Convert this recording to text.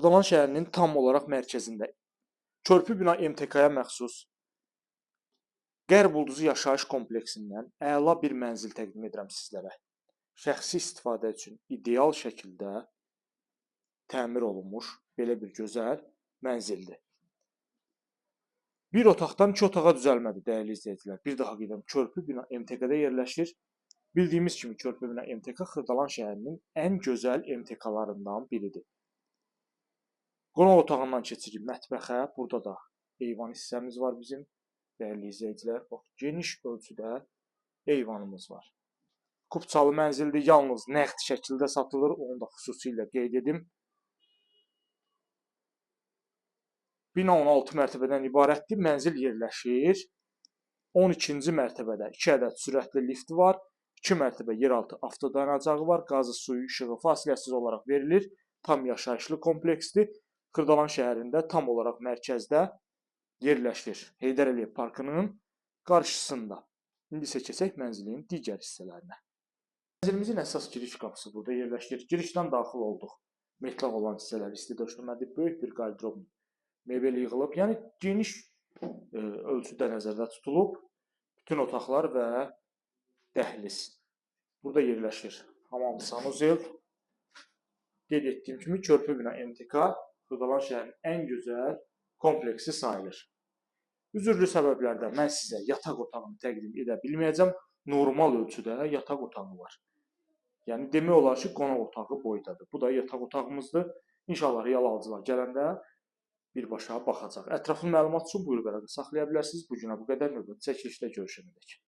Xırdalan şəhərinin tam olaraq mərkəzində körpü bina MTK-ya məxsus Qərb Ulduzu yaşayış kompleksindən əla bir mənzil təqdim edirəm sizlərə. Şəxsi istifadə üçün ideal şəkildə təmir olunmuş belə bir gözəl mənzildir. Bir otaqdan 2 otağa düzəlmədir dəyərli izləyicilər. Bir daha qeydəm, körpü bina MTK-da yerləşir. Bildiyimiz kimi körpü bina MTK Xırdalan şəhərinin ən gözəl MTK-larından biridir. Qonaq otağından keçirik mətbəxə. Burada da eyvan hissəmiz var bizim. Dəyərli izləyicilər, bax, geniş ölçüdə eyvanımız var. Kubçalı mənzildir, yalnız nəqd şəkildə satılır. Onu da xüsusilə qeyd edim. Bina 16 mərtəbədən ibarətdir. Mənzil yerləşir 12-ci mərtəbədə 2 ədəd sürətli lift var. 2 mərtəbə yeraltı avtodayanacağı var. Qazı, suyu, işığı fasiləsiz olaraq verilir. Tam yaşayışlı kompleksdir. Xırdalan şəhərində tam olaraq mərkəzdə yerləşir. Heydər Əliyev parkının qarşısında. İndi isə keçək mənzilin digər hissələrinə. Mənzilimizin əsas giriş qapısı burada yerləşir. Girişdən daxil olduq. Metlaq olan hissələr isti döşəmədir. Böyük bir qardırob mebel yığılıb. Yəni geniş ölçüdə nəzərdə tutulub. Bütün otaqlar və dəhliz. Burada yerləşir hamam sanuzel. Qeyd etdiyim kimi körpü bina MTK Xırdalan şəhərinin ən gözəl kompleksi sayılır. Üzürlü səbəblərdən mən sizə yataq otağını təqdim edə bilməyəcəm. Normal ölçüdə yataq otağı var. Yəni demək olar ki, qonaq otağı boydadır. Bu da yataq otağımızdır. İnşallah real alıcılar gələndə birbaşa baxacaq. Ətraflı məlumat üçün buyur qərarı saxlaya bilərsiniz. Bu günə bu qədər, növbəti çəkilişdə görüşənədək.